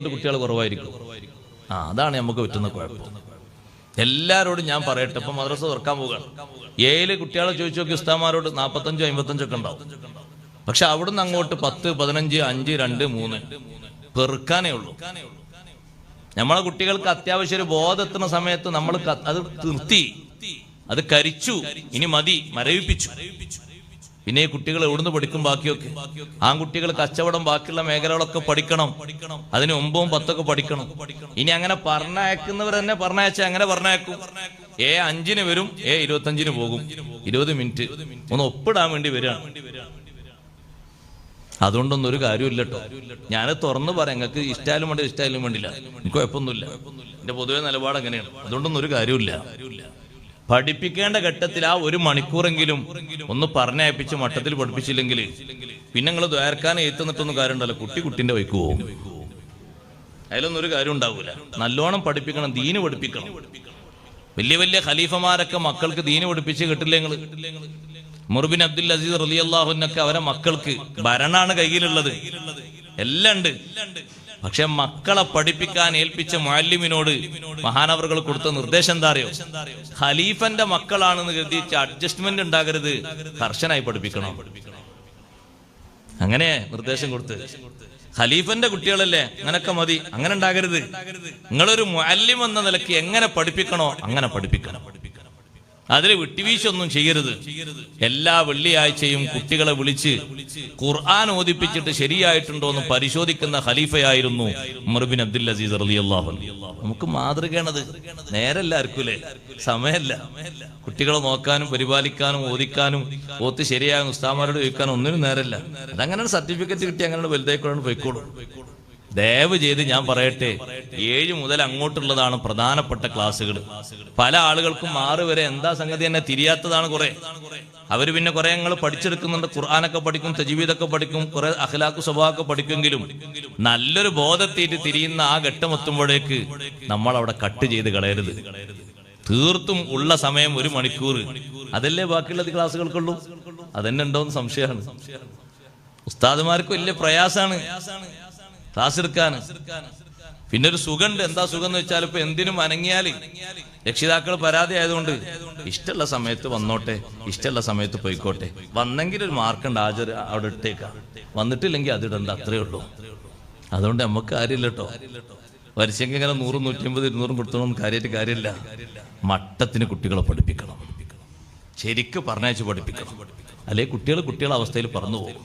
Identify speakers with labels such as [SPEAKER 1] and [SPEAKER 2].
[SPEAKER 1] കുട്ടികൾ കുറവായിരിക്കും. അതാണ് നമുക്ക് പറ്റുന്ന കുഴപ്പം. എല്ലാവരോടും ഞാൻ പറയട്ടെ, ഇപ്പൊ മദ്രസ തുറക്കാൻ പോവുകയാണ്. 7 കുട്ടികളെ ചോദിച്ചു നോക്കി ഉസ്താമാരോട് 45 55 ഒക്കെ ഉണ്ടാവും. പക്ഷെ അവിടുന്ന് അങ്ങോട്ട് 10 15 5 2 3 പെറുക്കാനേ ഉള്ളൂ. നമ്മളെ കുട്ടികൾക്ക് അത്യാവശ്യം ഒരു ബോധെത്തുന്ന സമയത്ത് നമ്മൾ അത് നിർത്തി, അത് കരിച്ചു, ഇനി മതി, മരവിപ്പിച്ചു. പിന്നെ ഈ കുട്ടികൾ എവിടുന്ന് പഠിക്കും? ബാക്കിയൊക്കെ ആൺകുട്ടികൾ കച്ചവടം, ബാക്കിയുള്ള മേഖലകളൊക്കെ പഠിക്കണം. അതിന് 9 10 ഒക്കെ പഠിക്കണം. ഇനി അങ്ങനെ പറഞ്ഞയക്കുന്നവർ തന്നെ പറഞ്ഞയച്ച അങ്ങനെ പറഞ്ഞയക്കും. 5-ന് വരും, 25-ന് പോകും. 20 മിനിറ്റ് ഒന്ന് ഒപ്പിടാൻ വേണ്ടി വരികയാണ്. അതുകൊണ്ടൊന്നും ഒരു കാര്യമില്ല കേട്ടോ. ഞാൻ തുറന്നു പറയാം, നിങ്ങൾക്ക് ഇഷ്ടായാലും വേണ്ടി ഇഷ്ടായാലും വേണ്ടില്ല, എനിക്ക് കുഴപ്പമൊന്നുമില്ല. എന്റെ പൊതുവെ നിലപാട് അങ്ങനെയാണ്. അതുകൊണ്ടൊന്നും ഒരു കാര്യമില്ല. പഠിപ്പിക്കേണ്ട ഘട്ടത്തിൽ ആ 1 മണിക്കൂറെങ്കിലും ഒന്ന് പറഞ്ഞയപ്പിച്ച് മട്ടത്തിൽ പഠിപ്പിച്ചില്ലെങ്കിൽ പിന്നെ നിങ്ങൾ ദ്വാരക്കാൻ എത്തുന്നിട്ടൊന്നും കാര്യമുണ്ടല്ലോ. കുട്ടിന്റെ വൈക്ക് പോകും. അതിലൊന്നും ഒരു കാര്യം ഉണ്ടാവൂല. നല്ലോണം പഠിപ്പിക്കണം, ദീന് പഠിപ്പിക്കണം. വലിയ വലിയ ഖലീഫമാരൊക്കെ മക്കൾക്ക് ദീന് പഠിപ്പിച്ച് കിട്ടില്ലേ? നിങ്ങൾ ഉമർ ബിൻ അബ്ദുൽ അസീസ് റളിയല്ലാഹു അൻഹു അവരെ മക്കൾക്ക് ഭരണാണ് കയ്യിലുള്ളത്, എല്ലാം ഉണ്ട്. പക്ഷെ മക്കളെ പഠിപ്പിക്കാൻ ഏൽപ്പിച്ച മുഅല്ലിമിനോട് മഹാനവറുകൾ കൊടുത്ത നിർദ്ദേശം എന്താ അറിയോ? ഖലീഫന്റെ മക്കളാണെന്ന് കരുതി അഡ്ജസ്റ്റ്മെന്റ് ഉണ്ടാകരുത്, കർശനായി പഠിപ്പിക്കണം. അങ്ങനെ നിർദ്ദേശം കൊടുത്ത്, ഖലീഫന്റെ കുട്ടികളല്ലേ, അങ്ങനൊക്കെ മതി, അങ്ങനെ ഉണ്ടാകരുത്. നിങ്ങളൊരു മുഅല്ലിം എന്ന നിലയ്ക്ക് എങ്ങനെ പഠിപ്പിക്കണോ അങ്ങനെ പഠിപ്പിക്കണം. അതിൽ വിട്ടുവീഴ്ചയൊന്നും ചെയ്യരുത്. എല്ലാ വെള്ളിയാഴ്ചയും കുട്ടികളെ വിളിച്ച് ഖുർആൻ ഓതിപ്പിച്ചിട്ട് ശരിയായിട്ടുണ്ടോ എന്ന് പരിശോധിക്കുന്ന ഖലീഫയായിരുന്നു ഉമർ ബിൻ അബ്ദുൽ അസീസ് റളിയല്ലാഹു അൻഹു. നമുക്ക് മാതൃകയാണത്. നേരല്ല ആർക്കൂലേ, സമയമല്ല. കുട്ടികളെ നോക്കാനും പരിപാലിക്കാനും ഓദിക്കാനും ഓത്ത് ശരിയാകാൻ ഉസ്താമാരോട് ചോദിക്കാനും ഒന്നിനും നേരല്ല. അതങ്ങനെ സർട്ടിഫിക്കറ്റ് കിട്ടി അങ്ങനെ വലുതായിക്കോളാണ് പോയിക്കോളും. ദയവ് ചെയ്ത് ഞാൻ പറയട്ടെ, 7 മുതൽ അങ്ങോട്ടുള്ളതാണ് പ്രധാനപ്പെട്ട ക്ലാസ്സുകൾ. പല ആളുകൾക്കും 6 വരെ എന്താ സംഗതി തന്നെ തിരിയാത്തതാണ്. കുറെ അവര് പിന്നെ കുറെ ഞങ്ങൾ പഠിച്ചെടുക്കുന്നുണ്ട്. ഖുർആനൊക്കെ പഠിക്കും, തജ്വീദൊക്കെ പഠിക്കും, കുറെ അഖ്ലാഖ് സ്വഭാവമൊക്കെ പഠിക്കുമെങ്കിലും നല്ലൊരു ബോധത്തേറ്റ് തിരിയുന്ന ആ ഘട്ടം എത്തുമ്പോഴേക്ക് നമ്മൾ അവിടെ കട്ട് ചെയ്ത് കളയരുത്. തീർത്തും ഉള്ള സമയം 1 മണിക്കൂർ, അതല്ലേ ബാക്കിയുള്ള ക്ലാസ്സുകൾക്കുള്ളൂ. അതന്നെ ഉണ്ടോന്ന് സംശയമാണ്. ഉസ്താദുമാർക്ക് വലിയ പ്രയാസാണ് ക്ലാസ് എടുക്കാൻ. പിന്നെ ഒരു സുഖമുണ്ട്. എന്താ സുഖം എന്ന് വെച്ചാൽ ഇപ്പൊ എന്തിനും അനങ്ങിയാല് രക്ഷിതാക്കൾ പരാതി ആയതുകൊണ്ട് ഇഷ്ടമുള്ള സമയത്ത് വന്നോട്ടെ, ഇഷ്ടമുള്ള സമയത്ത് പോയിക്കോട്ടെ. വന്നെങ്കിൽ ഒരു മാർക്കുണ്ട്, ഹാജർ അവിടെ ഇട്ടേക്കാം. വന്നിട്ടില്ലെങ്കിൽ അതിടണ്ട, അത്രേ ഉള്ളൂ. അതുകൊണ്ട് നമുക്ക് കാര്യമില്ല കേട്ടോ. വരിശെങ്കിൽ ഇങ്ങനെ 100 150 200 കൊടുത്തോളൊന്നും കാര്യമില്ല. മട്ടത്തിന് കുട്ടികളെ പഠിപ്പിക്കണം, ശരിക്ക് പറഞ്ഞയച്ച് പഠിപ്പിക്കണം. അല്ലെങ്കിൽ കുട്ടികളെ അവസ്ഥയിൽ പറന്നു പോകും.